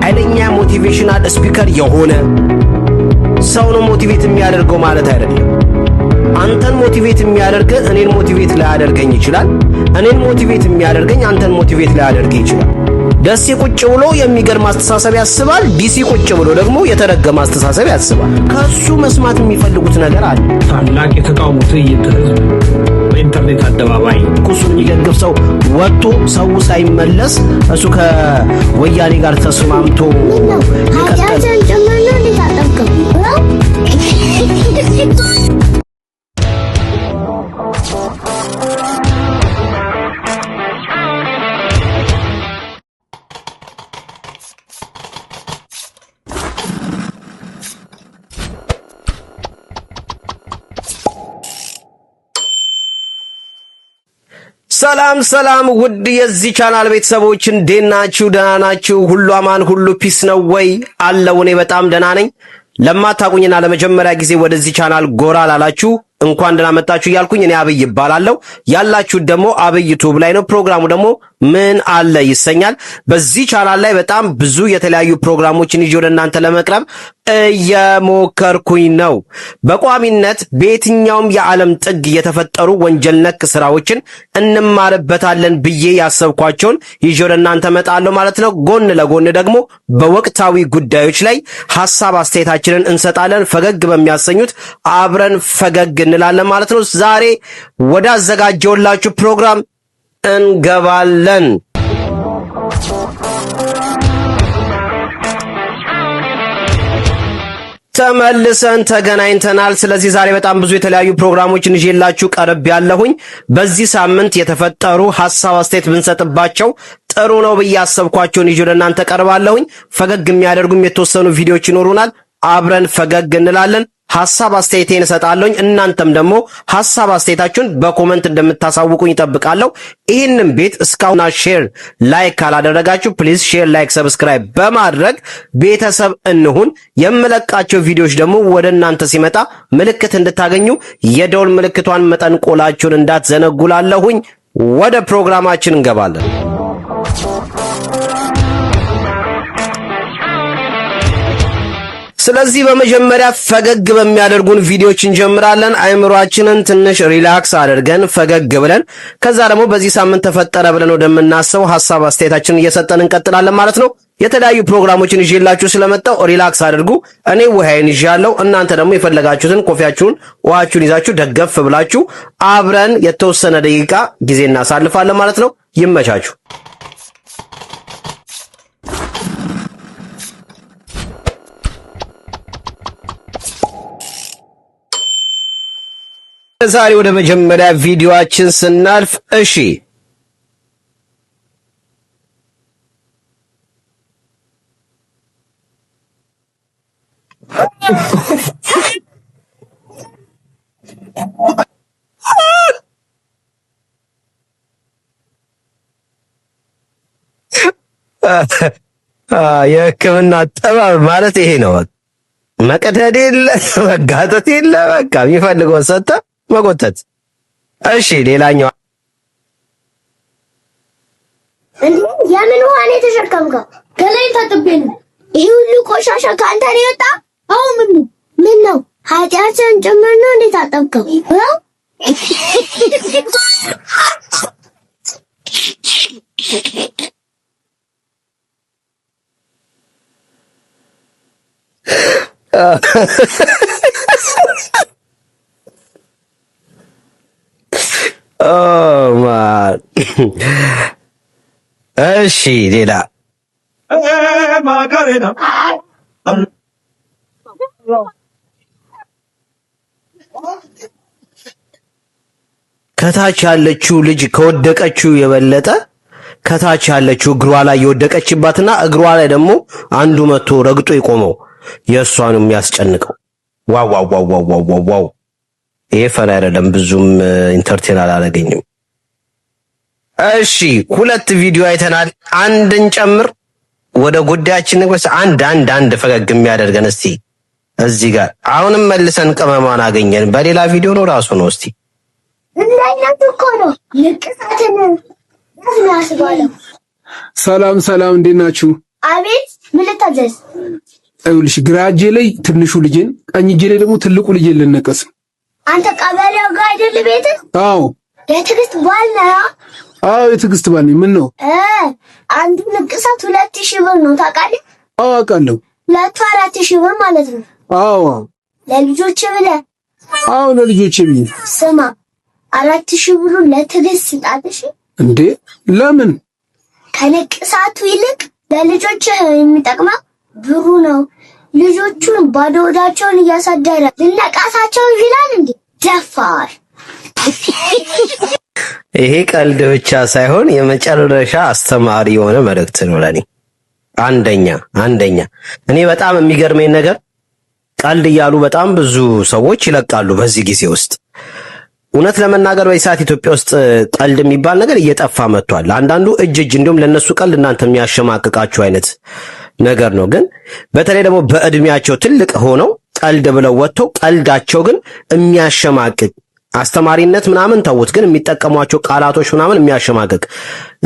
ኃይለኛ ሞቲቬሽናል ስፒከር የሆነ ሰው ነው ሞቲቬት የሚያደርገው ማለት አይደለም። አንተን ሞቲቬት የሚያደርግ እኔን ሞቲቬት ላያደርገኝ ይችላል። እኔን ሞቲቬት የሚያደርገኝ አንተን ሞቲቬት ላያደርግ ይችላል። ደሴ ቁጭ ብሎ የሚገርም አስተሳሰብ ያስባል። ዲሲ ቁጭ ብሎ ደግሞ የተረገመ አስተሳሰብ ያስባል። ከሱ መስማት የሚፈልጉት ነገር አለ። ታላቅ የተቃውሞ ትዕይንት ህዝብ በኢንተርኔት አደባባይ ኩሱን የሚደግፍ ሰው ወጥቶ ሰው ሳይመለስ እሱ ከወያኔ ጋር ተስማምቶ ሰላም ውድ የዚህ ቻናል ቤተሰቦች እንዴት ናችሁ? ደህና ናችሁ? ሁሉ አማን፣ ሁሉ ፒስ ነው ወይ? አለው። እኔ በጣም ደህና ነኝ። ለማታውቁኝና ለመጀመሪያ ጊዜ ወደዚህ ቻናል ጎራ ላላችሁ እንኳን ደህና መጣችሁ እያልኩኝ እኔ አብይ እባላለሁ። ያላችሁት ደግሞ አብይ ዩቲዩብ ላይ ነው። ፕሮግራሙ ደግሞ ምን አለ ይሰኛል። በዚህ ቻናል ላይ በጣም ብዙ የተለያዩ ፕሮግራሞችን ይዤ ወደ እናንተ ለመቅረብ እየሞከርኩኝ ነው። በቋሚነት በየትኛውም የዓለም ጥግ የተፈጠሩ ወንጀል ነክ ስራዎችን እንማርበታለን ብዬ ያሰብኳቸውን ይዤ ወደ እናንተ መጣለሁ ማለት ነው። ጎን ለጎን ደግሞ በወቅታዊ ጉዳዮች ላይ ሐሳብ አስተያየታችንን እንሰጣለን። ፈገግ በሚያሰኙት አብረን ፈገግ እንላለን ማለት ነው። ዛሬ ወደ አዘጋጀውላችሁ ፕሮግራም እንገባለን። ተመልሰን ተገናኝተናል። ስለዚህ ዛሬ በጣም ብዙ የተለያዩ ፕሮግራሞችን ይዤላችሁ ቀርብ ያለሁኝ። በዚህ ሳምንት የተፈጠሩ ሐሳብ አስተያየት ብንሰጥባቸው ጥሩ ነው ብዬ ያሰብኳቸውን ይዤ ለእናንተ ቀርባለሁኝ። ፈገግ የሚያደርጉም የተወሰኑ ቪዲዮዎች ይኖሩናል። አብረን ፈገግ እንላለን። ሐሳብ አስተያየቴን እሰጣለሁኝ። እናንተም ደግሞ ሐሳብ አስተያየታችሁን በኮሜንት እንደምታሳውቁኝ እጠብቃለሁ። ይህንን ቤት እስካሁን ሼር ላይክ ካላደረጋችሁ ፕሊዝ ሼር ላይክ ሰብስክራይብ በማድረግ ቤተሰብ እንሁን። የምለቃቸው ቪዲዮዎች ደግሞ ወደ እናንተ ሲመጣ ምልክት እንድታገኙ የደውል ምልክቷን መጠንቆላችሁን እንዳትዘነጉላለሁኝ። ወደ ፕሮግራማችን እንገባለን። ስለዚህ በመጀመሪያ ፈገግ በሚያደርጉን ቪዲዮዎች እንጀምራለን። አይምሮአችንን ትንሽ ሪላክስ አድርገን ፈገግ ብለን ከዛ ደግሞ በዚህ ሳምንት ተፈጠረ ብለን ወደምናስበው ሐሳብ አስተያየታችንን እየሰጠን እንቀጥላለን ማለት ነው። የተለያዩ ፕሮግራሞችን ይዤላችሁ ስለመጣው ሪላክስ አድርጉ። እኔ ውሃዬን ይዣለሁ። እናንተ ደግሞ የፈለጋችሁትን ኮፊያችሁን፣ ውሃችሁን ይዛችሁ ደገፍ ብላችሁ አብረን የተወሰነ ደቂቃ ጊዜ እናሳልፋለን ማለት ነው። ይመቻችሁ። ዛሬ ወደ መጀመሪያ ቪዲዮአችን ስናልፍ እሺ የሕክምና ጥበብ ማለት ይሄ ነው። መቀደድ የለ መጋጠት የለ በቃ የሚፈልገው ሰጠ መጎተት። እሺ ሌላኛው የምን ውሃ ነው የተሸከምከው? ገላዬን ታጥቤ ነው። ይሄ ሁሉ ቆሻሻ ከአንተ ነው የወጣ? አዎ ምን ነው ኃጢአትን ጭምር ነው እንዴት ታጠብከው? እሺ ሌላ ከታች ያለችው ልጅ ከወደቀችው የበለጠ ከታች ያለችው እግሯ ላይ የወደቀችባትና እግሯ ላይ ደግሞ አንዱ መቶ ረግጦ የቆመው የእሷን የሚያስጨንቀው ዋው ይሄ ፈራ አይደለም። ብዙም ኢንተርቴን አላደረገኝም። እሺ ሁለት ቪዲዮ አይተናል። አንድን ጨምር ወደ ጉዳያችን ንጉስ። አንድ ፈገግ የሚያደርገን እስቲ እዚህ ጋር አሁንም መልሰን ቅመማን አገኘን። በሌላ ቪዲዮ ነው ራሱ ነው። እስቲ እንደኛት እኮ ነው ልቅሳትን ያስባለው ሰላም ሰላም፣ እንዴት ናችሁ? አቤት፣ ምን ልታዘዝ? ይኸውልሽ ግራ እጄ ላይ ትንሹ ልጄን፣ ቀኝ እጄ ላይ ደግሞ ትልቁ ልጄን ልነቀስ። አንተ ቀበሌው ጋር አይደል ቤት? አዎ። የትዕግስት ባል ነህ? አዎ የትዕግስት ባል ነኝ። ምን ነው? አንዱ ንቅሳት 2000 ብር ነው ታውቃለህ? አዎ አውቃለሁ። 4000 ብር ማለት ነው። አዎ። ለልጆች ብለህ? አዎ ለልጆቼ ብዬ። ስማ 4000 ብሩን ለትዕግስት ስጣትሽ። እንዴ ለምን? ከንቅሳቱ ይልቅ ለልጆችህ የሚጠቅመው ብሩ ነው። ልጆቹን ባዶ ሆዳቸውን እያሳደረ ልነቃሳቸው ይላል እንዴ? ደፋር። ይሄ ቀልድ ብቻ ሳይሆን የመጨረሻ አስተማሪ የሆነ መልእክት ነው ለኔ። አንደኛ እኔ በጣም የሚገርመኝ ነገር ቀልድ እያሉ በጣም ብዙ ሰዎች ይለቃሉ በዚህ ጊዜ ውስጥ። እውነት ለመናገር በዚህ ሰዓት ኢትዮጵያ ውስጥ ቀልድ የሚባል ነገር እየጠፋ መጥቷል። አንዳንዱ እጅ እንዲሁም ለነሱ ቀልድ እናንተ የሚያሸማቅቃችሁ አይነት ነገር ነው። ግን በተለይ ደግሞ በእድሜያቸው ትልቅ ሆነው ቀልድ ብለው ወጥተው ቀልዳቸው ግን የሚያሸማቅቅ አስተማሪነት ምናምን ተውት፣ ግን የሚጠቀሟቸው ቃላቶች ምናምን የሚያሸማቅቅ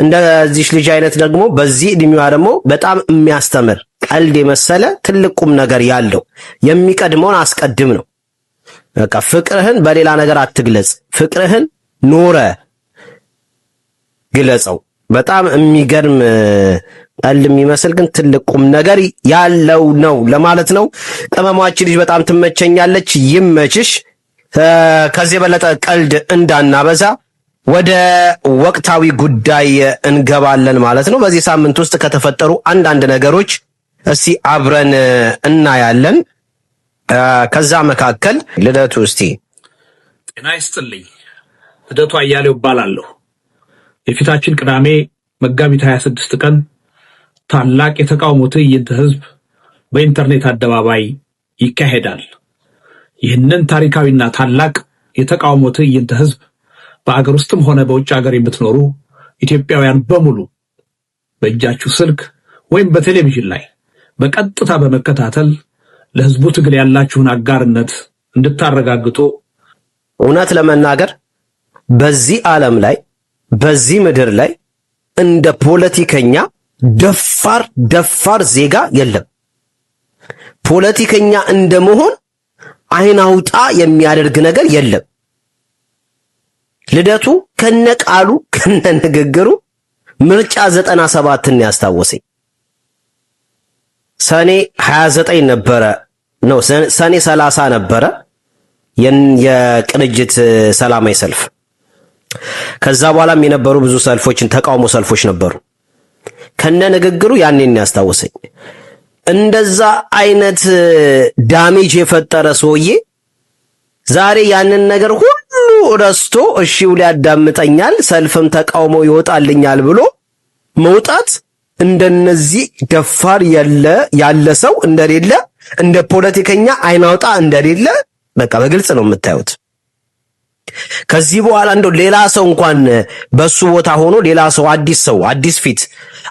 እንደዚህ ልጅ አይነት ደግሞ በዚህ እድሜዋ ደግሞ በጣም የሚያስተምር ቀልድ የመሰለ ትልቅ ቁም ነገር ያለው የሚቀድመውን አስቀድም ነው። በቃ ፍቅርህን በሌላ ነገር አትግለጽ፣ ፍቅርህን ኖረ ግለጸው። በጣም የሚገርም ቀልድ የሚመስል ግን ትልቅ ቁም ነገር ያለው ነው ለማለት ነው። ቅመሟች ልጅ በጣም ትመቸኛለች፣ ይመችሽ። ከዚህ የበለጠ ቀልድ እንዳናበዛ ወደ ወቅታዊ ጉዳይ እንገባለን ማለት ነው። በዚህ ሳምንት ውስጥ ከተፈጠሩ አንዳንድ ነገሮች እስቲ አብረን እናያለን። ከዛ መካከል ልደቱ እስቲ። ጤና ይስጥልኝ። ልደቱ አያሌው እባላለሁ። የፊታችን ቅዳሜ መጋቢት 26 ቀን ታላቅ የተቃውሞ ትዕይንተ ህዝብ በኢንተርኔት አደባባይ ይካሄዳል። ይህንን ታሪካዊና ታላቅ የተቃውሞ ትዕይንተ ህዝብ በአገር ውስጥም ሆነ በውጭ ሀገር የምትኖሩ ኢትዮጵያውያን በሙሉ በእጃችሁ ስልክ ወይም በቴሌቪዥን ላይ በቀጥታ በመከታተል ለህዝቡ ትግል ያላችሁን አጋርነት እንድታረጋግጡ። እውነት ለመናገር በዚህ ዓለም ላይ በዚህ ምድር ላይ እንደ ፖለቲከኛ ደፋር ዜጋ የለም። ፖለቲከኛ እንደመሆን አይን አውጣ የሚያደርግ ነገር የለም። ልደቱ ከነቃሉ ከነንግግሩ ምርጫ 97ን ያስታወሰኝ። ሰኔ 29 ነበረ ነው ሰኔ 30 ነበረ የቅንጅት ሰላማዊ ሰልፍ። ከዛ በኋላም የነበሩ ብዙ ሰልፎችን ተቃውሞ ሰልፎች ነበሩ። ከነንግግሩ ያኔን ያስታወሰኝ። እንደዛ አይነት ዳሜጅ የፈጠረ ሰውዬ ዛሬ ያንን ነገር ሁሉ ረስቶ እሺው ሊያዳምጠኛል ሰልፍም ተቃውሞ ይወጣልኛል ብሎ መውጣት እንደነዚህ ደፋር ያለ ሰው እንደሌለ፣ እንደ ፖለቲከኛ አይናውጣ እንደሌለ በቃ በግልጽ ነው የምታዩት። ከዚህ በኋላ እንደው ሌላ ሰው እንኳን በሱ ቦታ ሆኖ ሌላ ሰው አዲስ ፊት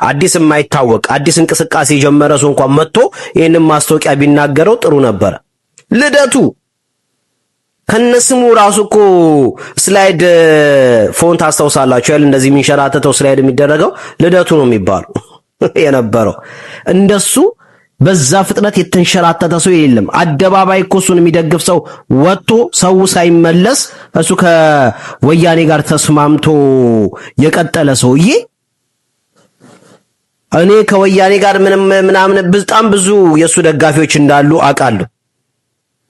አዲስ የማይታወቅ አዲስ እንቅስቃሴ የጀመረ ሰው እንኳን መጥቶ ይሄንን ማስታወቂያ ቢናገረው ጥሩ ነበረ። ልደቱ ከነስሙ ራሱ እኮ ስላይድ ፎንት አስተውሳላችሁ አይደል? እንደዚህ የሚንሸራተተው ስላይድ የሚደረገው ልደቱ ነው የሚባለው የነበረው። እንደሱ በዛ ፍጥነት የተንሸራተተ ሰው የለም። አደባባይ እኮ እሱን የሚደግፍ ሰው ወጥቶ ሰው ሳይመለስ እሱ ከወያኔ ጋር ተስማምቶ የቀጠለ ሰውዬ እኔ ከወያኔ ጋር ምናምን በጣም ብዙ የሱ ደጋፊዎች እንዳሉ አውቃለሁ።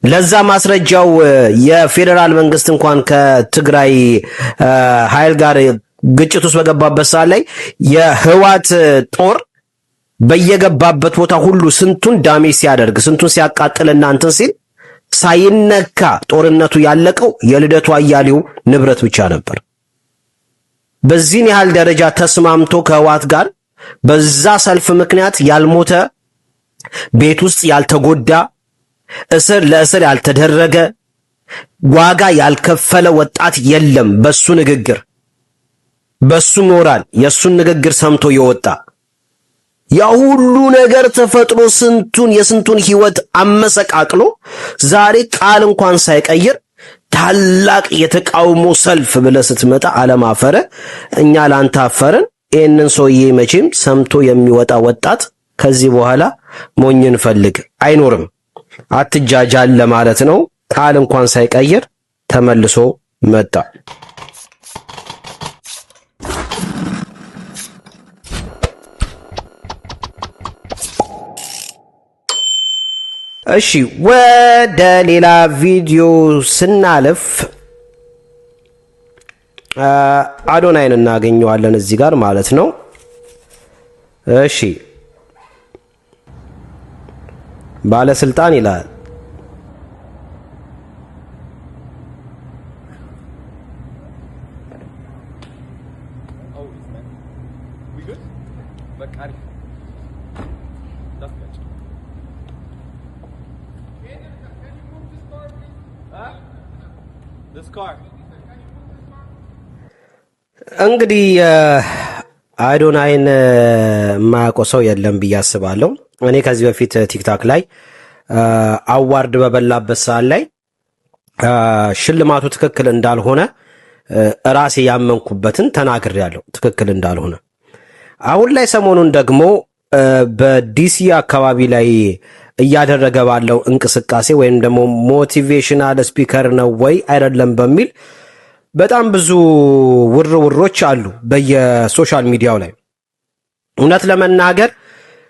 ለዛ ማስረጃው የፌደራል መንግስት እንኳን ከትግራይ ኃይል ጋር ግጭት ውስጥ በገባበት ሰዓት ላይ የህዋት ጦር በየገባበት ቦታ ሁሉ ስንቱን ዳሜጅ ሲያደርግ ስንቱን ሲያቃጥልና እንትን ሲል ሳይነካ ጦርነቱ ያለቀው የልደቱ አያሌው ንብረት ብቻ ነበር። በዚህን ያህል ደረጃ ተስማምቶ ከህዋት ጋር በዛ ሰልፍ ምክንያት ያልሞተ ቤት ውስጥ ያልተጎዳ እስር ለእስር ያልተደረገ ዋጋ ያልከፈለ ወጣት የለም። በሱ ንግግር በሱ ሞራል የሱን ንግግር ሰምቶ የወጣ ያ ሁሉ ነገር ተፈጥሮ የስንቱን ህይወት አመሰቃቅሎ ዛሬ ቃል እንኳን ሳይቀይር ታላቅ የተቃውሞ ሰልፍ ብለህ ስትመጣ አለማፈረ እኛ ላንተ አፈረን ይህንን ሰውዬ መቼም ሰምቶ የሚወጣ ወጣት ከዚህ በኋላ ሞኝን ፈልግ አይኖርም። አትጃጃል ለማለት ነው። ቃል እንኳን ሳይቀይር ተመልሶ መጣ። እሺ ወደ ሌላ ቪዲዮ ስናልፍ አዶናይን እናገኘዋለን እዚህ ጋር ማለት ነው። እሺ ባለስልጣን ይላል። እንግዲህ አዶናይን የማያውቀው ሰው የለም ብዬ አስባለሁ። እኔ ከዚህ በፊት ቲክታክ ላይ አዋርድ በበላበት ሰዓት ላይ ሽልማቱ ትክክል እንዳልሆነ ራሴ ያመንኩበትን ተናግሬያለሁ፣ ትክክል እንዳልሆነ። አሁን ላይ ሰሞኑን ደግሞ በዲሲ አካባቢ ላይ እያደረገ ባለው እንቅስቃሴ ወይም ደግሞ ሞቲቬሽናል ስፒከር ነው ወይ አይደለም በሚል በጣም ብዙ ውርውሮች አሉ በየሶሻል ሚዲያው ላይ። እውነት ለመናገር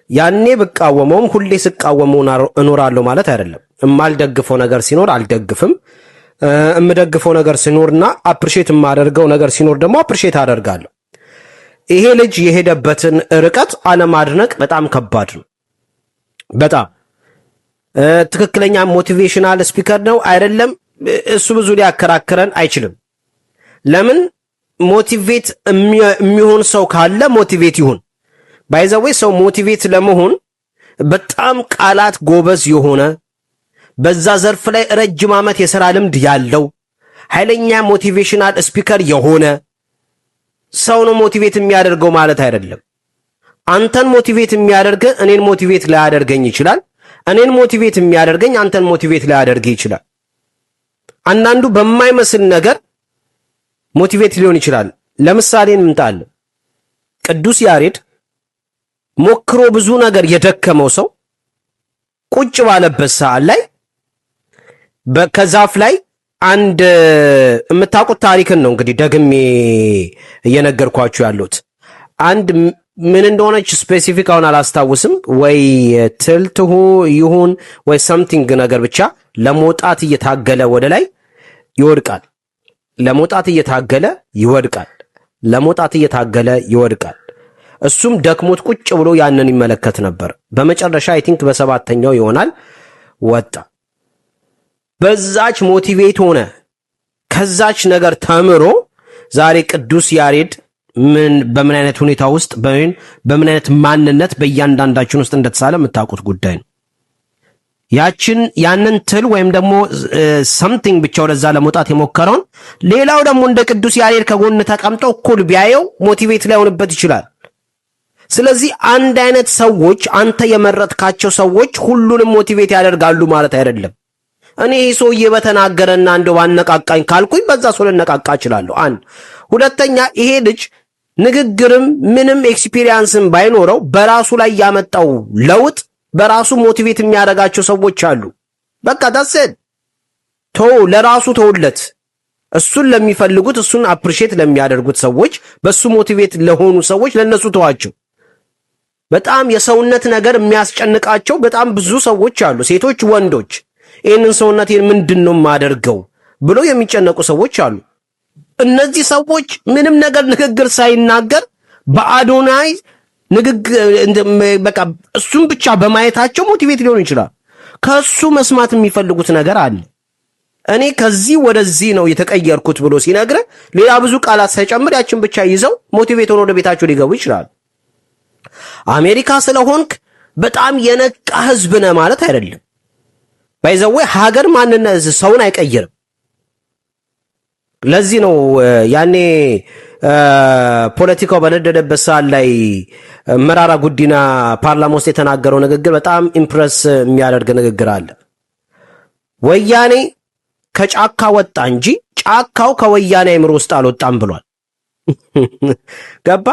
ያኔ ብቃወመውም ሁሌ ስቃወመው እኖራለሁ ማለት አይደለም። የማልደግፈው ነገር ሲኖር አልደግፍም፣ የምደግፈው ነገር ሲኖርና አፕሪሼት የማደርገው ነገር ሲኖር ደግሞ አፕሪሼት አደርጋለሁ። ይሄ ልጅ የሄደበትን ርቀት አለማድነቅ በጣም ከባድ ነው። በጣም ትክክለኛ ሞቲቬሽናል ስፒከር ነው አይደለም፣ እሱ ብዙ ሊያከራክረን አይችልም። ለምን ሞቲቬት የሚሆን ሰው ካለ ሞቲቬት ይሁን። ባይዘዌ ሰው ሞቲቬት ለመሆን በጣም ቃላት ጎበዝ የሆነ በዛ ዘርፍ ላይ ረጅም ዓመት የሥራ ልምድ ያለው ኃይለኛ ሞቲቬሽናል ስፒከር የሆነ ሰው ነው ሞቲቬት የሚያደርገው ማለት አይደለም። አንተን ሞቲቬት የሚያደርግ እኔን ሞቲቬት ላያደርገኝ ይችላል። እኔን ሞቲቬት የሚያደርገኝ አንተን ሞቲቬት ላያደርግ ይችላል። አንዳንዱ በማይመስል ነገር ሞቲቬት ሊሆን ይችላል። ለምሳሌ እንምጣለን። ቅዱስ ያሬድ ሞክሮ ብዙ ነገር የደከመው ሰው ቁጭ ባለበት ሰዓት ላይ ከዛፍ ላይ አንድ የምታውቁት ታሪክን ነው እንግዲህ ደግሜ እየነገርኳችሁ ያሉት። አንድ ምን እንደሆነች ስፔሲፊክ አሁን አላስታውስም፣ ወይ ትልትሁ ይሁን ወይ ሰምቲንግ ነገር ብቻ ለመውጣት እየታገለ ወደ ላይ ይወድቃል። ለመውጣት እየታገለ ይወድቃል። ለመውጣት እየታገለ ይወድቃል። እሱም ደክሞት ቁጭ ብሎ ያንን ይመለከት ነበር። በመጨረሻ አይ ቲንክ በሰባተኛው ይሆናል ወጣ። በዛች ሞቲቬት ሆነ። ከዛች ነገር ተምሮ ዛሬ ቅዱስ ያሬድ በምን አይነት ሁኔታ ውስጥ በምን አይነት ማንነት በእያንዳንዳችን ውስጥ እንደተሳለ የምታውቁት ጉዳይ ነው። ያንን ትል ወይም ደግሞ ሰምቲንግ ብቻ ወደዛ ለመውጣት የሞከረውን ሌላው ደግሞ እንደ ቅዱስ ያሬድ ከጎን ተቀምጠው እኩል ቢያየው ሞቲቬት ላይሆንበት ይችላል። ስለዚህ አንድ አይነት ሰዎች አንተ የመረጥካቸው ሰዎች ሁሉንም ሞቲቬት ያደርጋሉ ማለት አይደለም። እኔ ይህ ሰውዬ በተናገረና እንደው ባነቃቃኝ ካልኩኝ በዛ ሰው ልነቃቃ እችላለሁ። አንድ ሁለተኛ፣ ይሄ ልጅ ንግግርም ምንም ኤክስፒሪየንስም ባይኖረው በራሱ ላይ ያመጣው ለውጥ በራሱ ሞቲቬት የሚያደርጋቸው ሰዎች አሉ። በቃ ታሰድ ለራሱ ተውለት። እሱን ለሚፈልጉት እሱን አፕሪሼት ለሚያደርጉት ሰዎች በሱ ሞቲቬት ለሆኑ ሰዎች ለነሱ ተዋቸው። በጣም የሰውነት ነገር የሚያስጨንቃቸው በጣም ብዙ ሰዎች አሉ፣ ሴቶች፣ ወንዶች። ይህንን ሰውነቴን ምንድነው የማደርገው ብሎ የሚጨነቁ ሰዎች አሉ። እነዚህ ሰዎች ምንም ነገር ንግግር ሳይናገር በአዶናይ በቃ እሱን ብቻ በማየታቸው ሞቲቬት ሊሆን ይችላል። ከሱ መስማት የሚፈልጉት ነገር አለ። እኔ ከዚህ ወደዚህ ነው የተቀየርኩት ብሎ ሲነግረ ሌላ ብዙ ቃላት ሳይጨምር ያችን ብቻ ይዘው ሞቲቬት ሆኖ ወደ ቤታቸው ሊገቡ ይችላል። አሜሪካ ስለሆንክ በጣም የነቃ ህዝብ ነህ ማለት አይደለም። ባይዘዌ ሀገር ማንነት ሰውን አይቀይርም። ለዚህ ነው ያኔ ፖለቲካው በነደደበት ሰዓት ላይ መራራ ጉዲና ፓርላማ ውስጥ የተናገረው ንግግር በጣም ኢምፕረስ የሚያደርግ ንግግር አለ። ወያኔ ከጫካ ወጣ እንጂ ጫካው ከወያኔ አእምሮ ውስጥ አልወጣም ብሏል። ገባ?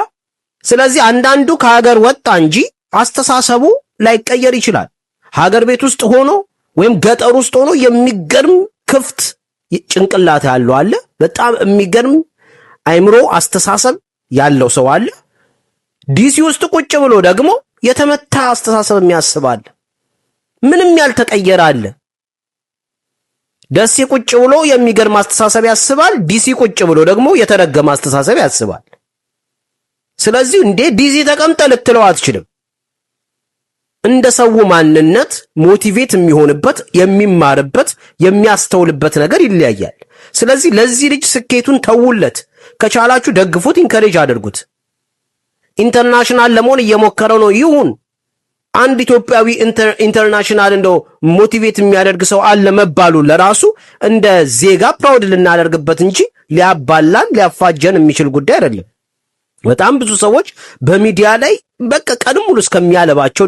ስለዚህ አንዳንዱ ከሀገር ወጣ እንጂ አስተሳሰቡ ላይቀየር ይችላል። ሀገር ቤት ውስጥ ሆኖ ወይም ገጠር ውስጥ ሆኖ የሚገርም ክፍት ጭንቅላት ያለው አለ። በጣም የሚገርም አይምሮ አስተሳሰብ ያለው ሰው አለ። ዲሲ ውስጥ ቁጭ ብሎ ደግሞ የተመታ አስተሳሰብ የሚያስባል ምንም ያልተቀየረ አለ። ደሴ ቁጭ ብሎ የሚገርም አስተሳሰብ ያስባል። ዲሲ ቁጭ ብሎ ደግሞ የተረገመ አስተሳሰብ ያስባል። ስለዚህ እንዴ ዲሲ ተቀምጠ ልትለው አትችልም። እንደ ሰው ማንነት ሞቲቬት የሚሆንበት የሚማርበት የሚያስተውልበት ነገር ይለያያል። ስለዚህ ለዚህ ልጅ ስኬቱን ተውለት፣ ከቻላችሁ ደግፉት፣ ኢንከሬጅ አድርጉት። ኢንተርናሽናል ለመሆን እየሞከረው ነው ይሁን። አንድ ኢትዮጵያዊ ኢንተርናሽናል እንደው ሞቲቬት የሚያደርግ ሰው አለ መባሉ ለራሱ እንደ ዜጋ ፕራውድ ልናደርግበት እንጂ ሊያባላን ሊያፋጀን የሚችል ጉዳይ አይደለም። በጣም ብዙ ሰዎች በሚዲያ ላይ በቃ ቀን ሙሉ እስከሚያለባቸው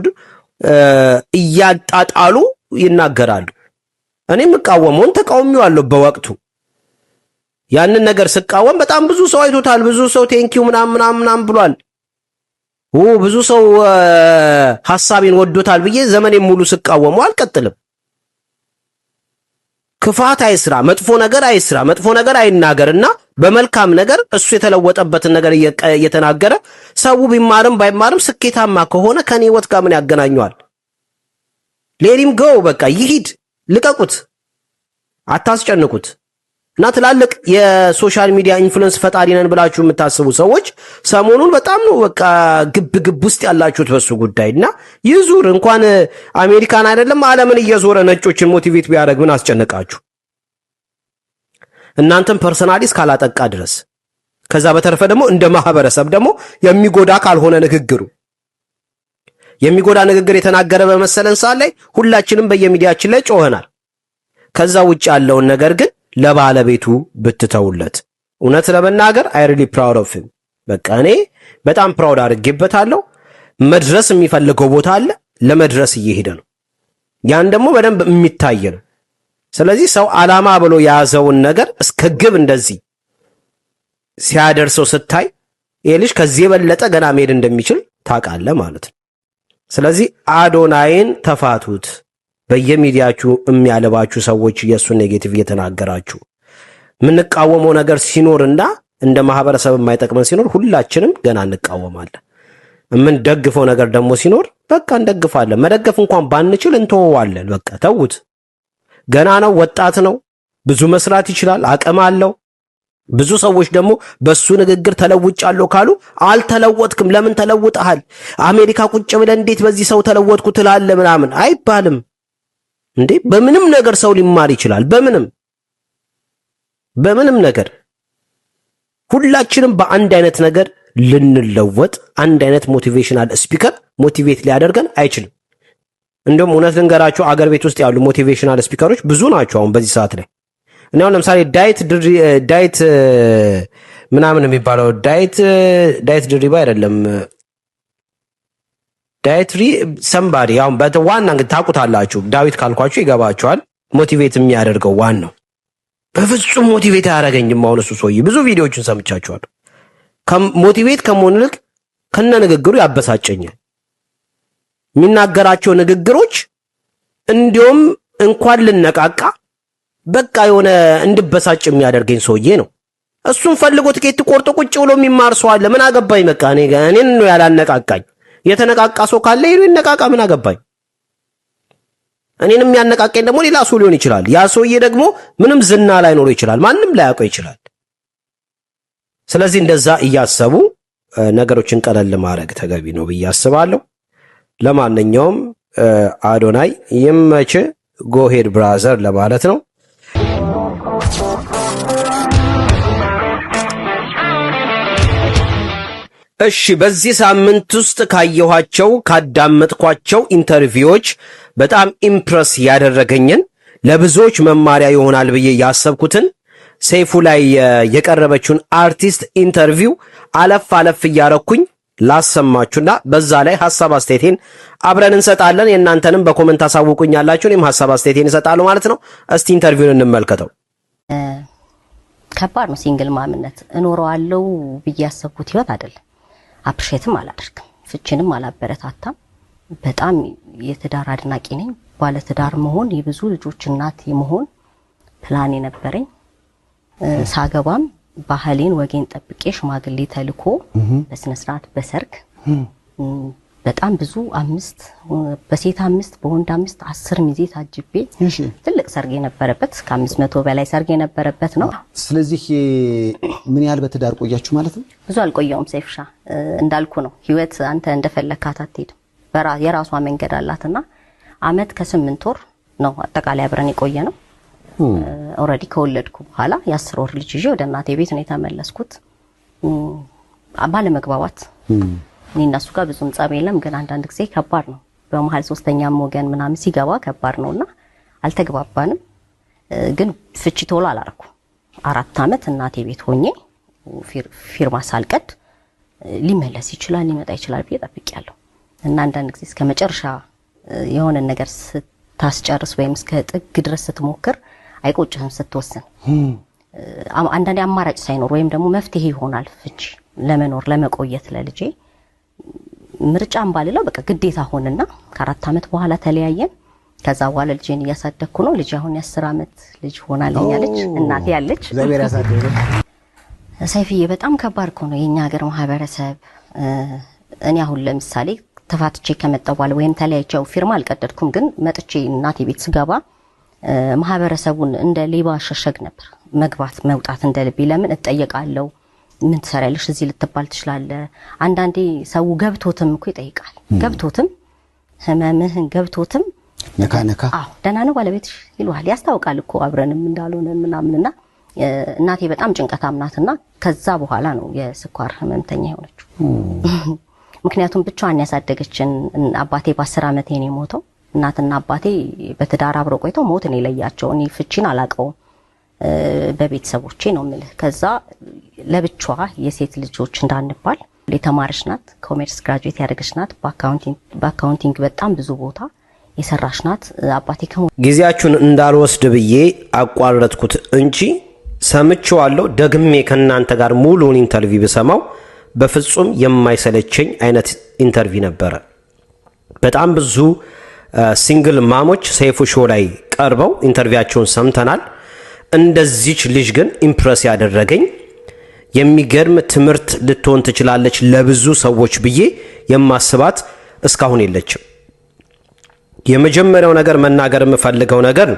እያጣጣሉ ይናገራሉ። እኔም እቃወመውን ተቃውሜዋለሁ በወቅቱ። ያንን ነገር ስቃወም በጣም ብዙ ሰው አይቶታል። ብዙ ሰው ቴንኪው ምናምን ብሏል። ብዙ ሰው ሐሳቤን ወዶታል ብዬ ዘመኔን ሙሉ ስቃወመው አልቀጥልም። ክፋት አይስራ፣ መጥፎ ነገር አይስራ፣ መጥፎ ነገር አይናገርና በመልካም ነገር እሱ የተለወጠበትን ነገር እየተናገረ ሰው ቢማርም ባይማርም ስኬታማ ከሆነ ከኔ ህይወት ጋር ምን ያገናኘዋል? ሌሪም ጎ በቃ ይሂድ፣ ልቀቁት፣ አታስጨንቁት። እና ትላልቅ የሶሻል ሚዲያ ኢንፍሉዌንስ ፈጣሪ ነን ብላችሁ የምታስቡ ሰዎች ሰሞኑን በጣም ነው በቃ ግብ ውስጥ ያላችሁት በሱ ጉዳይና ይዙር። እንኳን አሜሪካን አይደለም ዓለምን እየዞረ ነጮችን ሞቲቬት ቢያደርግ ምን አስጨነቃችሁ? እናንተም ፐርሰናሊ እስካላጠቃ ድረስ። ከዛ በተረፈ ደግሞ እንደ ማህበረሰብ ደግሞ የሚጎዳ ካልሆነ ንግግሩ የሚጎዳ ንግግር የተናገረ በመሰለን ሰዓት ላይ ሁላችንም በየሚዲያችን ላይ ጮኸናል። ከዛ ውጭ ያለውን ነገር ግን ለባለቤቱ ብትተውለት። እውነት ለመናገር አይ ሪሊ ፕራውድ ኦፍ ሂም። በቃ እኔ በጣም ፕራውድ አድርጌበታለሁ። መድረስ የሚፈልገው ቦታ አለ፣ ለመድረስ እየሄደ ነው። ያን ደግሞ በደንብ የሚታይ ነው። ስለዚህ ሰው ዓላማ ብሎ የያዘውን ነገር እስከ ግብ እንደዚህ ሲያደርሰው ስታይ ይሄ ልጅ ከዚህ የበለጠ ገና መሄድ እንደሚችል ታውቃለህ ማለት ነው። ስለዚህ አዶናይን ተፋቱት። በየሚዲያችሁ የሚያለባችሁ ሰዎች የሱን ኔጌቲቭ እየተናገራችሁ ምንቃወመው ነገር ሲኖርና እንደ ማህበረሰብ የማይጠቅመን ሲኖር ሁላችንም ገና እንቃወማለን። የምንደግፈው ነገር ደግሞ ሲኖር በቃ እንደግፋለን። መደገፍ እንኳን ባንችል እንተወዋለን። በቃ ተውት። ገና ነው፣ ወጣት ነው፣ ብዙ መስራት ይችላል፣ አቅም አለው። ብዙ ሰዎች ደግሞ በሱ ንግግር ተለውጫለሁ ካሉ አልተለወጥክም። ለምን ተለውጠሃል? አሜሪካ ቁጭ ብለህ እንዴት በዚህ ሰው ተለወጥኩ ትላለህ? ምናምን አይባልም እንዴ። በምንም ነገር ሰው ሊማር ይችላል። በምንም ነገር ሁላችንም በአንድ አይነት ነገር ልንለወጥ፣ አንድ አይነት ሞቲቬሽናል ስፒከር ሞቲቬት ሊያደርገን አይችልም። እንደውም እውነት ልንገራችሁ አገር ቤት ውስጥ ያሉ ሞቲቬሽናል ስፒከሮች ብዙ ናቸው አሁን በዚህ ሰዓት ላይ። እኔ አሁን ለምሳሌ ዳይት ምናምን የሚባለው ዳይት ድሪባ አይደለም ዳይትሪ ሰምባዲ አሁን በዋና እንግዲህ ታውቁታላችሁ። ዳዊት ካልኳችሁ ይገባችኋል። ሞቲቬት የሚያደርገው ዋናው በፍጹም ሞቲቬት አያደርገኝም። አሁን እሱ ሰውዬ ብዙ ቪዲዮዎችን ሰምቻችኋለሁ። ሞቲቬት ከመሆን ይልቅ ከነ ንግግሩ ያበሳጨኛል። የሚናገራቸው ንግግሮች እንዲሁም እንኳን ልነቃቃ በቃ የሆነ እንድበሳጭ የሚያደርገኝ ሰውዬ ነው። እሱን ፈልጎ ትኬት ቆርጦ ቁጭ ብሎ የሚማር ሰው አለ። ምን አገባኝ? በቃ እኔን ነው ያላነቃቃኝ። የተነቃቃ ሰው ካለ ሄዶ ይነቃቃ። ምን አገባኝ? እኔንም ያነቃቀኝ ደግሞ ሌላ ሰው ሊሆን ይችላል። ያ ሰውዬ ደግሞ ምንም ዝና ላይ ኖሮ ይችላል፣ ማንም ላያውቀው ይችላል። ስለዚህ እንደዛ እያሰቡ ነገሮችን ቀለል ማድረግ ተገቢ ነው ብዬ አስባለሁ። ለማንኛውም አዶናይ ይመች፣ ጎሄድ ብራዘር ለማለት ነው። እሺ በዚህ ሳምንት ውስጥ ካየኋቸው ካዳመጥኳቸው ኢንተርቪዎች በጣም ኢምፕረስ ያደረገኝን ለብዙዎች መማሪያ ይሆናል ብዬ ያሰብኩትን ሰይፉ ላይ የቀረበችውን አርቲስት ኢንተርቪው አለፍ እያረኩኝ ላሰማችሁና በዛ ላይ ሐሳብ አስተያየቴን አብረን እንሰጣለን። የእናንተንም በኮሜንት አሳውቁኛላችሁ፣ እኔም ሐሳብ አስተያየቴን እሰጣለሁ ማለት ነው። እስቲ ኢንተርቪውን እንመልከተው። ከባድ ነው ሲንግል ማምነት። እኖረዋለሁ ብዬ ያሰብኩት ህይወት አይደለም። አፕሪሼትም አላደርግም ፍቺንም አላበረታታም በጣም የትዳር አድናቂ ነኝ ባለ ትዳር መሆን የብዙ ልጆች እናት የመሆን ፕላን ነበረኝ ሳገባም ባህሌን ወጌን ጠብቄ ሽማግሌ ተልኮ በስነ ስርዓት በሰርግ በጣም ብዙ 5 በሴት 5 በወንድ 5 10 ሚዜ ታጅቤ ትልቅ ሰርግ የነበረበት ከ500 በላይ ሰርግ የነበረበት ነው። ስለዚህ ምን ያህል በትዳር ቆያችሁ ማለት ነው? ብዙ አልቆየውም ሰይፍሻ እንዳልኩ ነው ህይወት አንተ እንደፈለካት አትሄድም የራሷ መንገድ አላትና አመት ከ8 ወር ነው አጠቃላይ አብረን የቆየ ነው። ኦሬዲ ከወለድኩ በኋላ የ10 ወር ልጅ ይዤ ወደ እናቴ ቤት ነው የተመለስኩት ባለመግባባት እኔና እሱ ጋር ብዙም ጸብ የለም ግን አንዳንድ ጊዜ ከባድ ነው በመሃል ሶስተኛም ወገን ምናምን ሲገባ ከባድ ነውና አልተግባባንም ግን ፍቺ ቶሎ አላረኩ 4 አመት እናቴ ቤት ሆኜ ፊርማ ሳልቀድ ሊመለስ ይችላል ሊመጣ ይችላል ብዬ ጠብቄያለሁ እና አንዳንድ ጊዜ እስከ መጨረሻ የሆነ ነገር ታስጨርስ ወይም እስከ ጥግ ድረስ ስትሞክር አይቆጭህም ስትወስን አንዳንዴ አማራጭ ሳይኖር ወይም ደግሞ መፍትሄ ይሆናል ፍቺ ለመኖር ለመቆየት ለልጄ ምርጫም ባልለው በቃ ግዴታ ሆነና ከ4 አመት በኋላ ተለያየን ከዛ በኋላ ልጄን እያሳደግኩ ነው ልጅ አሁን የ10 አመት ልጅ ሆናለኛለች እናቴ ያለች እግዚአብሔር ያሳደገ ሰይፍዬ በጣም ከባድ ነው የኛ ሀገር ማህበረሰብ እኔ አሁን ለምሳሌ ተፋትቼ ከመጣሁ በኋላ ወይም ተለያይቼው ፊርማ አልቀደድኩም ግን መጥቼ እናቴ ቤት ስገባ ማህበረሰቡን እንደ ሌባ ሸሸግ ነበር መግባት መውጣት እንደልብ ለምን እጠየቃለሁ ምን ትሰራለሽ እዚህ ልትባል ትችላለህ አንዳንዴ ሰው ገብቶትም እኮ ይጠይቃል ገብቶትም ህመምህን ገብቶትም ነካ አዎ ደህና ነው ባለቤትሽ ይሏል ያስታውቃል እኮ አብረንም እንዳልሆነ ምናምንና እናቴ በጣም ጭንቀታም ናትና ከዛ በኋላ ነው የስኳር ህመምተኛ ሆነችው ምክንያቱም ብቻዋን ያሳደገችን አባቴ በ10 አመቴ ነው የሞተው እናትና አባቴ በትዳር አብረው ቆይተው ሞት ነው የለያቸው እኔ ፍቺን አላቀው በቤተሰቦቼ ነው ማለት ከዛ ለብቻዋ የሴት ልጆች እንዳንባል ለተማሪሽ ናት ኮሜርስ ግራጁዌት ያደረገች ናት በአካውንቲንግ በጣም ብዙ ቦታ የሰራሽ ናት አባቴ ጊዜያችሁን እንዳልወስድ ብዬ አቋረጥኩት እንጂ ሰምቼዋለሁ ደግሜ ከናንተ ጋር ሙሉውን ኢንተርቪው በሰማው በፍጹም የማይሰለቸኝ አይነት ኢንተርቪው ነበር በጣም ብዙ ሲንግል ማሞች ሰይፉ ሾው ላይ ቀርበው ኢንተርቪያቸውን ሰምተናል እንደዚች ልጅ ግን ኢምፕረስ ያደረገኝ የሚገርም ትምህርት ልትሆን ትችላለች ለብዙ ሰዎች ብዬ የማስባት እስካሁን የለችም የመጀመሪያው ነገር መናገር የምፈልገው ነገር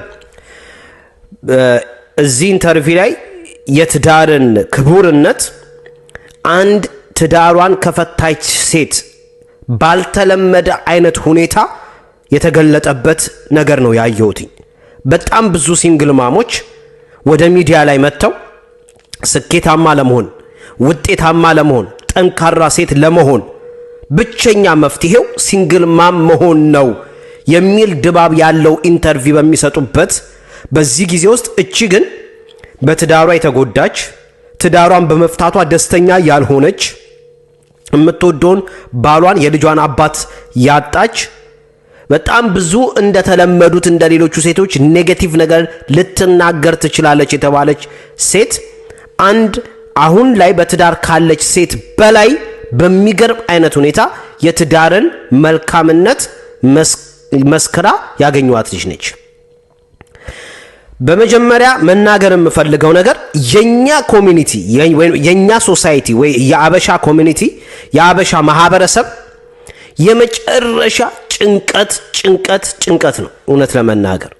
እዚህ ኢንተርቪው ላይ የትዳርን ክቡርነት አንድ ትዳሯን ከፈታች ሴት ባልተለመደ አይነት ሁኔታ የተገለጠበት ነገር ነው ያየሁት በጣም ብዙ ሲንግል ማሞች ወደ ሚዲያ ላይ መጥተው ስኬታማ ለመሆን ውጤታማ ለመሆን ጠንካራ ሴት ለመሆን ብቸኛ መፍትሄው ሲንግል ማም መሆን ነው የሚል ድባብ ያለው ኢንተርቪው በሚሰጡበት በዚህ ጊዜ ውስጥ እቺ ግን በትዳሯ የተጎዳች ትዳሯን በመፍታቷ ደስተኛ ያልሆነች የምትወደውን ባሏን የልጇን አባት ያጣች በጣም ብዙ እንደተለመዱት እንደሌሎቹ ሴቶች ኔጌቲቭ ነገር ልትናገር ትችላለች የተባለች ሴት አንድ አሁን ላይ በትዳር ካለች ሴት በላይ በሚገርም አይነት ሁኔታ የትዳርን መልካምነት መስከራ ያገኙዋት ልጅ ነች በመጀመሪያ መናገር የምፈልገው ነገር የኛ ኮሚኒቲ የኛ ሶሳይቲ ወይ የአበሻ ኮሚኒቲ የአበሻ ማህበረሰብ የመጨረሻ ጭንቀት ነው እውነት ለመናገር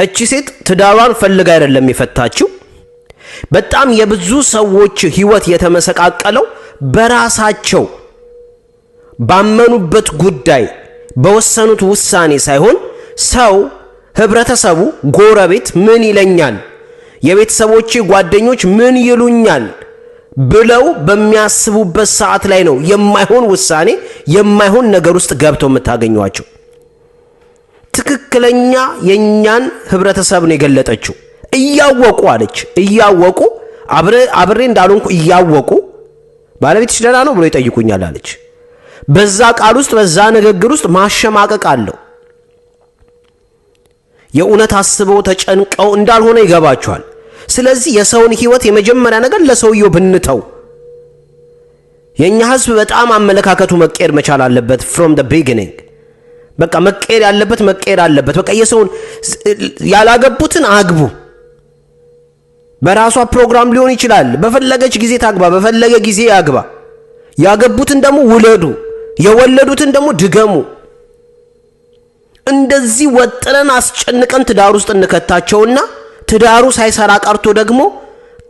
እቺ ሴት ትዳሯን ፈልጋ አይደለም የፈታችው በጣም የብዙ ሰዎች ህይወት የተመሰቃቀለው በራሳቸው ባመኑበት ጉዳይ በወሰኑት ውሳኔ ሳይሆን ሰው ህብረተሰቡ ጎረቤት ምን ይለኛል የቤተሰቦቼ ጓደኞች ምን ይሉኛል ብለው በሚያስቡበት ሰዓት ላይ ነው የማይሆን ውሳኔ የማይሆን ነገር ውስጥ ገብተው የምታገኙዋቸው ትክክለኛ የኛን ህብረተሰብ ነው የገለጠችው እያወቁ አለች እያወቁ አብሬ እንዳልሆንኩ እያወቁ ባለቤትሽ ደህና ነው ብሎ ይጠይቁኛል አለች በዛ ቃል ውስጥ በዛ ንግግር ውስጥ ማሸማቀቅ አለው የኡነት አስበው ተጨንቀው እንዳልሆነ ይገባቸዋል ስለዚህ የሰውን ህይወት የመጀመሪያ ነገር ለሰውየው ብንተው የኛ ህዝብ በጣም አመለካከቱ መቀየር መቻል አለበት from the beginning በቃ መቀየር አለበት በቃ የሰውን ያላገቡትን አግቡ በራሷ ፕሮግራም ሊሆን ይችላል በፈለገች ጊዜ ታግባ በፈለገ ጊዜ ያግባ ያገቡትን ደግሞ ውለዱ የወለዱትን ደግሞ ድገሙ እንደዚህ ወጥረን አስጨንቀን ትዳር ውስጥ እንከታቸውና ትዳሩ ሳይሰራ ቀርቶ ደግሞ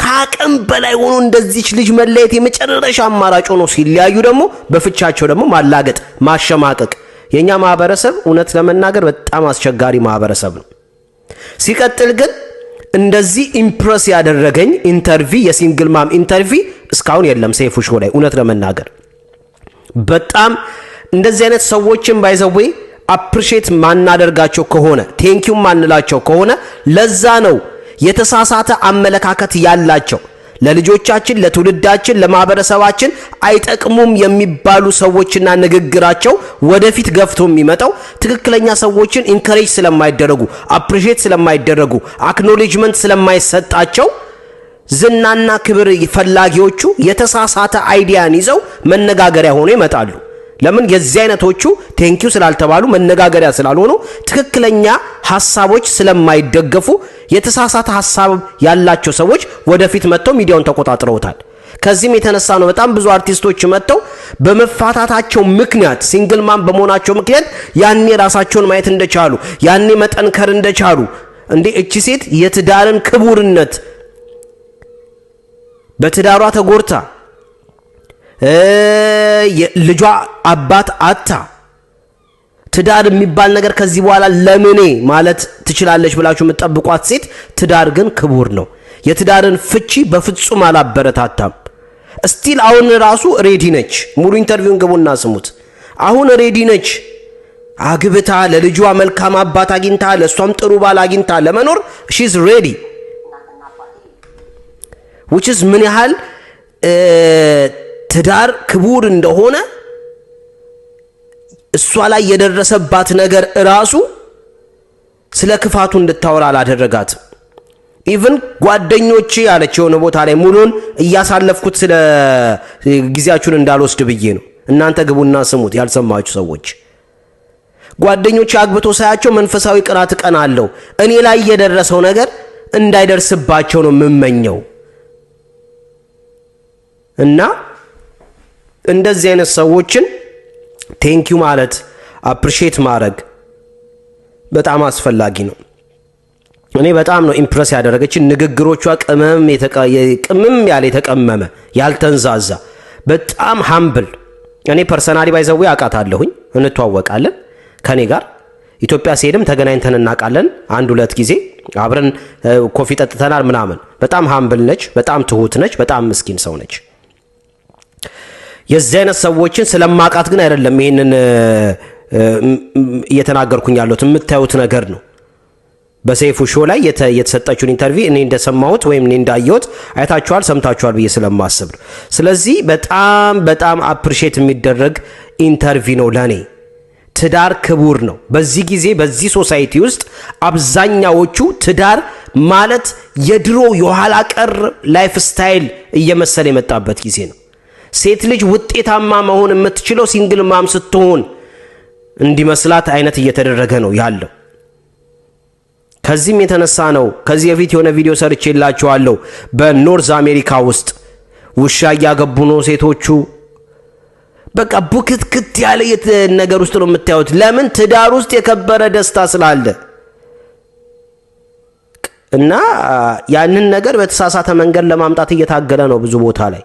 ካቀም በላይ ሆኖ እንደዚህች ልጅ መለየት የመጨረሻ አማራጭ ሆኖ ሲለያዩ ደግሞ በፍቻቸው ደግሞ ማላገጥ ማሸማቀቅ የኛ ማህበረሰብ እውነት ለመናገር በጣም አስቸጋሪ ማህበረሰብ ነው ሲቀጥል ግን እንደዚህ ኢምፕረስ ያደረገኝ ኢንተርቪው የሲንግል ማም ኢንተርቪው እስካሁን የለም ሰይፉ ሾው ላይ እውነት ለመናገር በጣም እንደዚህ አይነት ሰዎችን ባይዘዌ አፕሪሺየት ማናደርጋቸው ከሆነ ቴንኪው ማንላቸው ከሆነ ለዛ ነው የተሳሳተ አመለካከት ያላቸው ለልጆቻችን ለትውልዳችን ለማህበረሰባችን አይጠቅሙም የሚባሉ ሰዎችና ንግግራቸው ወደፊት ገፍቶ የሚመጣው ትክክለኛ ሰዎችን ኢንከሬጅ ስለማይደረጉ አፕሪሺየት ስለማይደረጉ አክኖሌጅመንት ስለማይሰጣቸው ዝናና ክብር ፈላጊዎቹ የተሳሳተ አይዲያን ይዘው መነጋገሪያ ሆኖ ይመጣሉ ለምን የዚህ አይነቶቹ ቴንኪው ስላልተባሉ መነጋገሪያ ስላልሆኑ ትክክለኛ ሐሳቦች ስለማይደገፉ የተሳሳተ ሐሳብ ያላቸው ሰዎች ወደፊት መጥተው ሚዲያውን ተቆጣጥረውታል ከዚህም የተነሳ ነው በጣም ብዙ አርቲስቶች መጥተው በመፋታታቸው ምክንያት ሲንግል ማም በመሆናቸው ምክንያት ያኔ ራሳቸውን ማየት እንደቻሉ ያኔ መጠንከር እንደቻሉ እንዴ እቺ ሴት የትዳርን ክቡርነት በትዳሯ ተጎርታ ልጇ አባት አታ ትዳር የሚባል ነገር ከዚህ በኋላ ለምኔ ማለት ትችላለች ብላችሁ የምትጠብቋት ሴት ትዳር ግን ክቡር ነው የትዳርን ፍቺ በፍጹም አላበረታታም ስቲል አሁን ራሱ ሬዲ ነች ሙሉ ኢንተርቪውን ግቡና ስሙት አሁን ሬዲ ነች አግብታ ለልጇ መልካም አባት አግኝታ ለሷም ጥሩ ባል አግኝታ ለመኖር she is ready which is ምን ያህል ትዳር ክቡር እንደሆነ እሷ ላይ የደረሰባት ነገር ራሱ ስለ ክፋቱ እንድታወራ አላደረጋት ኢቭን ጓደኞቼ ያለች የሆነ ቦታ ላይ ሙሉን እያሳለፍኩት ስለ ጊዜያችሁን እንዳልወስድ ብዬ ነው እናንተ ግቡና ስሙት ያልሰማችሁ ሰዎች ጓደኞቼ አግብቶ ሳያቸው መንፈሳዊ ቅናት ቀናለው እኔ ላይ የደረሰው ነገር እንዳይደርስባቸው ነው የምመኘው እና እንደዚህ አይነት ሰዎችን ቴንኪው ማለት አፕሪሺየት ማድረግ በጣም አስፈላጊ ነው እኔ በጣም ነው ኢምፕረስ ያደረገችን ንግግሮቿ ቅመም ያለ የተቀመመ ያልተንዛዛ በጣም ሃምብል እኔ ፐርሰናሊ ባይዘው አቃታለሁኝ እንተዋወቃለን ከኔ ጋር ኢትዮጵያ ሲሄድም ተገናኝተን እናቃለን አንድ ሁለት ጊዜ አብረን ኮፊ ጠጥተናል ምናምን በጣም ሃምብል ነች በጣም ትሁት ነች በጣም ምስኪን ሰው ነች የዚህ አይነት ሰዎችን ስለማቃት ግን አይደለም ይሄንን እየተናገርኩኝ ያለሁት የምታዩት ነገር ነው በሰይፉ ሾው ላይ የተሰጣችውን ኢንተርቪው እኔ እንደሰማሁት ወይም እኔ እንዳየሁት አይታችኋል ሰምታችኋል ብዬ ስለማስብ ስለዚህ በጣም አፕሪሺየት የሚደረግ ኢንተርቪው ነው ለኔ ትዳር ክቡር ነው በዚህ ጊዜ በዚህ ሶሳይቲ ውስጥ አብዛኛዎቹ ትዳር ማለት የድሮ የኋላ ቀር ላይፍ ስታይል እየመሰለ የመጣበት ጊዜ ነው ሴት ልጅ ውጤታማ መሆን የምትችለው ሲንግል ማም ስትሆን እንዲመስላት አይነት እየተደረገ ነው ያለው ከዚህም የተነሳ ነው ከዚህ በፊት የሆነ ቪዲዮ ሰርቼላችኋለሁ በኖርዝ አሜሪካ ውስጥ ውሻ ያገቡ ነው ሴቶቹ በቃ ቡክትክት ያለ ነገር ውስጥ ነው የምታዩት ለምን ትዳር ውስጥ የከበረ ደስታ ስላለ እና ያንን ነገር በተሳሳተ መንገድ ለማምጣት እየታገለ ነው ብዙ ቦታ ላይ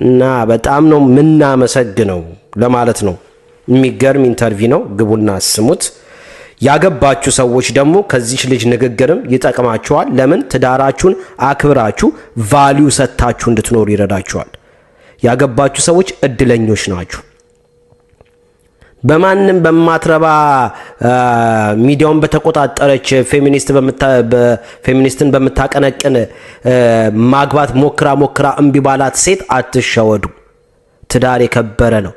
እና በጣም ነው ምናመሰግነው ለማለት ነው የሚገርም ኢንተርቪው ነው ግቡና ስሙት ያገባችሁ ሰዎች ደግሞ ከዚህ ልጅ ንግግርም ይጠቅማችኋል ለምን ትዳራችሁን አክብራችሁ ቫልዩ ሰጣችሁ እንድትኖሩ ይረዳችኋል ያገባችሁ ሰዎች እድለኞች ናችሁ በማንንም በማትረባ ሚዲያውን በተቆጣጠረች ፌሚኒስትን በመታቀነቅን ማግባት ሞክራ እንቢባላት ሴት አትሸወዱ ትዳር የከበረ ነው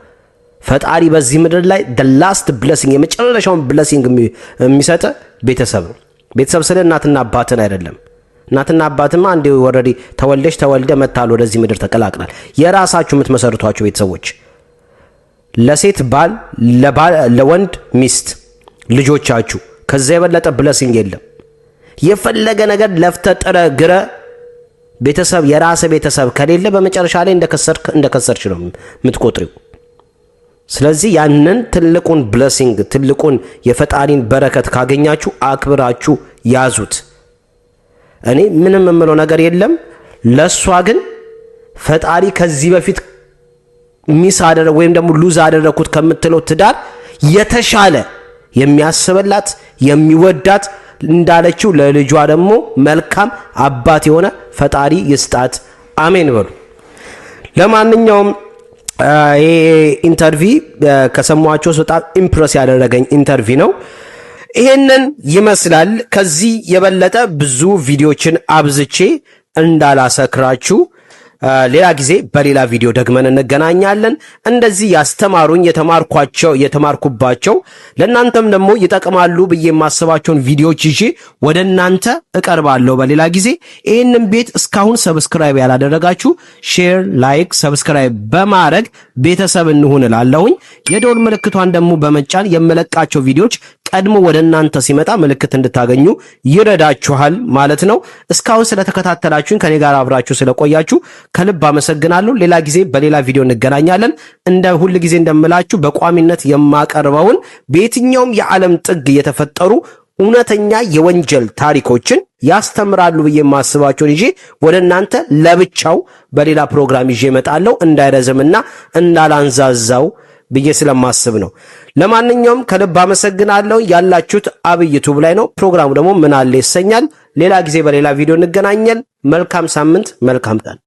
ፈጣሪ በዚህ ምድር ላይ the last blessing የመጨረሻውን blessing የሚሰጥ ቤተሰብ ነው ቤተሰብ ስለ እናትና አባትን አይደለም እናትና አባትማ አንዴ ኦሬዲ ተወልደ መታል ወደዚህ ምድር ተቀላቅላል። የራሳችሁ የምትመሰርቷቸው ቤተሰቦች ለሴት ባል ለወንድ ሚስት ልጆቻችሁ ከዛ የበለጠ ብለሲንግ የለም። የፈለገ ነገር ለፍተ ጥረ ግረ ቤተሰብ የራስ ቤተሰብ ከሌለ በመጨረሻ ላይ እንደከሰርሽ ነው የምትቆጥሪው። ስለዚህ ያንን ትልቁን ብለሲንግ ትልቁን የፈጣሪን በረከት ካገኛችሁ አክብራችሁ ያዙት። እኔ ምንም የምለው ነገር የለም። ለሷ ግን ፈጣሪ ከዚህ በፊት ሚስ አደረገ ወይም ደግሞ ሉዝ አደረኩት ከምትለው ትዳር የተሻለ የሚያስበላት የሚወዳት እንዳለችው ለልጇ ደግሞ መልካም አባት የሆነ ፈጣሪ ይስጣት። አሜን በሉ። ለማንኛውም ይሄ ኢንተርቪ ከሰማችሁ በጣም ኢምፕረስ ያደረገኝ ኢንተርቪ ነው። ይሄንን ይመስላል። ከዚህ የበለጠ ብዙ ቪዲዮችን አብዝቼ እንዳላሰክራችሁ ሌላ ጊዜ በሌላ ቪዲዮ ደግመን እንገናኛለን። እንደዚህ ያስተማሩኝ የተማርኩባቸው ለእናንተም ደግሞ ይጠቅማሉ ብዬ የማስባቸውን ቪዲዮዎች ይዤ ወደ እናንተ እቀርባለሁ በሌላ ጊዜ። ይህንን ቤት እስካሁን ሰብስክራይብ ያላደረጋችሁ ሼር፣ ላይክ፣ ሰብስክራይብ በማድረግ ቤተሰብ እንሁን እላለሁኝ። የደወል ምልክቷን ደግሞ በመጫን የምለቃቸው ቪዲዮዎች ቀድሞ ወደ እናንተ ሲመጣ ምልክት እንድታገኙ ይረዳችኋል ማለት ነው። እስካሁን ስለተከታተላችሁኝ ከኔ ጋር አብራችሁ ስለቆያችሁ ከልብ አመሰግናለሁ። ሌላ ጊዜ በሌላ ቪዲዮ እንገናኛለን። እንደ ሁል ጊዜ እንደምላችሁ በቋሚነት የማቀርበውን በየትኛውም የዓለም ጥግ የተፈጠሩ እውነተኛ የወንጀል ታሪኮችን ያስተምራሉ ብዬ የማስባቸውን ይዤ ወደ እናንተ ለብቻው በሌላ ፕሮግራም ይዤ እመጣለሁ። እንዳይረዝምና እንዳላንዛዛው ብዬ ስለማስብ ነው። ለማንኛውም ከልብ አመሰግናለሁ። ያላችሁት አብይ ዩቲዩብ ላይ ነው። ፕሮግራሙ ደግሞ ምን አለ ይሰኛል። ሌላ ጊዜ በሌላ ቪዲዮ እንገናኛለን። መልካም ሳምንት፣ መልካም ቀን።